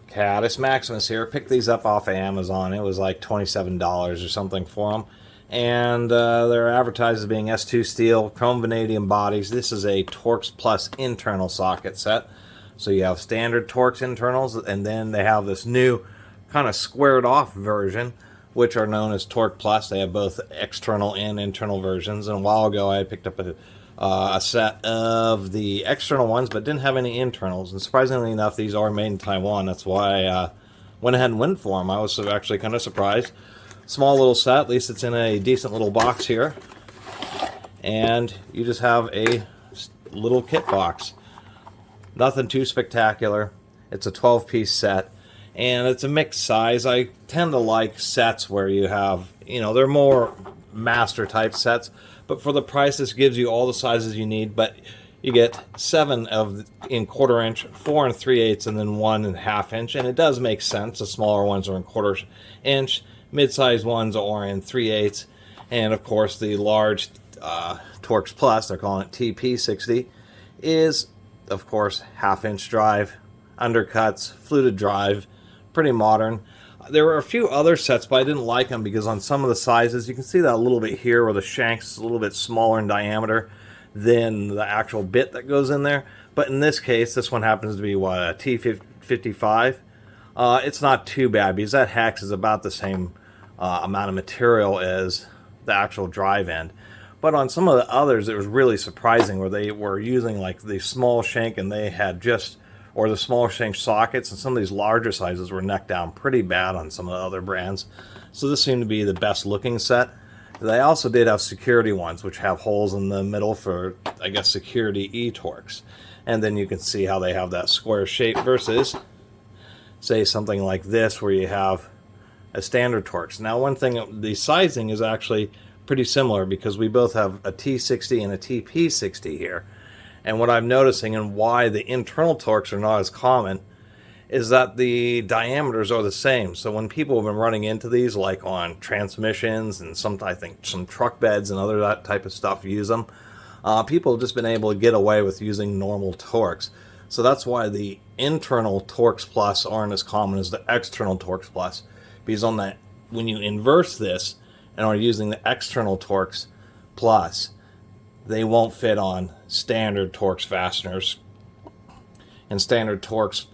Catus, Maximus here. Picked these up off of Amazon. It was like $27 or something for them. And they're advertised as being S2 steel, chrome vanadium bodies. This is a Torx Plus internal socket set. So you have standard Torx internals, and then they have this new kind of squared off version, which are known as Torx Plus. They have both external and internal versions. And a while ago I picked up a set of the external ones, but didn't have any internals. And surprisingly enough, these are made in Taiwan. That's why I went ahead and went for them. I was actually kind of surprised. Small little set, at least it's in a decent little box here. And you just have a little kit box. Nothing too spectacular. It's a 12-piece set. And it's a mixed size. I tend to like sets where you have, they're more master type sets. But for the price, this gives you all the sizes you need. But you get 7 in 1/4 inch, 4 and 3/8, and then 1 and 1/2 inch. And it does make sense. The smaller ones are in 1/4 inch. Mid-sized ones are in 3/8. And of course, the large Torx Plus, they're calling it TP60, is of course 1/2 inch drive, undercuts, fluted drive, pretty modern. There were a few other sets, but I didn't like them because on some of the sizes, you can see that a little bit here where the shank's a little bit smaller in diameter than the actual bit that goes in there. But in this case, this one happens to be what, a T55. It's not too bad because that hex is about the same amount of material as the actual drive end. But on some of the others, it was really surprising where they were using like the small shank and they had or the small shank sockets, and some of these larger sizes were necked down pretty bad on some of the other brands. So this seemed to be the best looking set. They also did have security ones, which have holes in the middle for, I guess, security e-torx. And then you can see how they have that square shape versus, say, something like this where you have a standard Torx. Now, one thing, the sizing is actually pretty similar because we both have a T60 and a TP60 here. And what I'm noticing and why the internal Torx are not as common is that the diameters are the same. So when people have been running into these, like on transmissions and I think some truck beds and other that type of stuff use them, people have just been able to get away with using normal Torx. So that's why the internal Torx Plus aren't as common as the external Torx Plus. Because when you inverse this and are using the external Torx Plus, they won't fit on standard Torx fasteners, and standard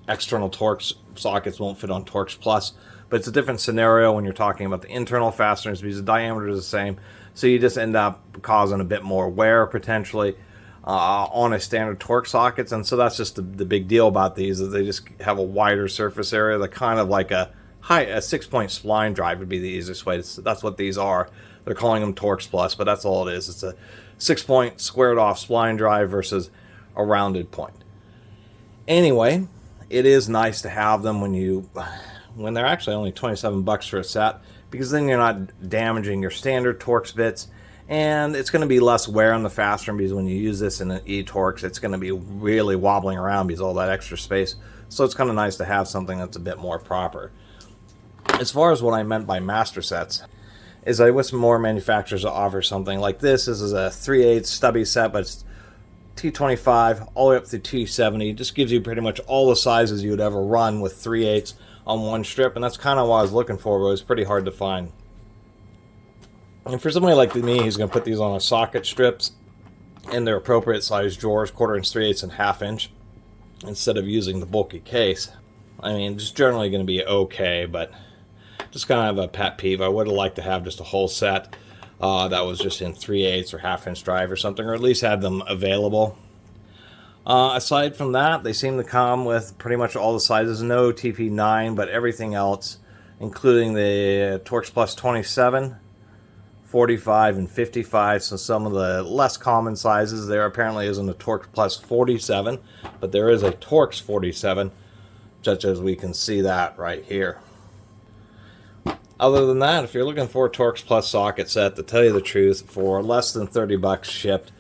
external Torx sockets won't fit on Torx Plus. But it's a different scenario when you're talking about the internal fasteners because the diameter is the same, so you just end up causing a bit more wear potentially on a standard Torx sockets. And so that's just the big deal about these, is they just have a wider surface area. They're kind of like a 6-point spline drive would be the easiest way. That's what these are. They're calling them Torx Plus, but that's all it is. It's a 6-point squared off spline drive versus a rounded point. Anyway, it is nice to have them when they're actually only $27 for a set, because then you're not damaging your standard Torx bits, and it's going to be less wear on the fastener because when you use this in an e-torx, it's going to be really wobbling around because of all that extra space. So it's kind of nice to have something that's a bit more proper. As far as what I meant by master sets, is I wish more manufacturers to offer something like this. This is a 3/8 stubby set, but it's T25 all the way up to T70. It just gives you pretty much all the sizes you would ever run with 3/8 on one strip, and that's kind of what I was looking for, but it was pretty hard to find. And for somebody like me who's going to put these on a socket strips in their appropriate size drawers, 1/4 inch, 3/8, and 1/2 inch, instead of using the bulky case, I mean, just generally going to be okay, but just kind of a pet peeve. I would have liked to have just a whole set that was just in 3/8 or 1/2 inch drive or something, or at least have them available. Aside from that, they seem to come with pretty much all the sizes. No TP9, but everything else, including the Torx Plus 27, 45, and 55. So some of the less common sizes. There apparently isn't a Torx Plus 47, but there is a Torx 47, such as we can see that right here. Other than that, if you're looking for a Torx Plus socket set, to tell you the truth, for less than $30 shipped,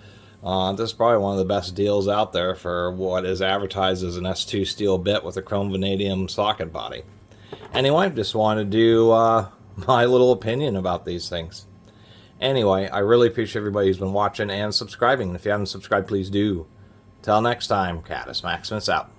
this is probably one of the best deals out there for what is advertised as an S2 steel bit with a chrome vanadium socket body. Anyway, just wanted to do my little opinion about these things. Anyway, I really appreciate everybody who's been watching and subscribing. And if you haven't subscribed, please do. Till next time, Catus, Maximus out.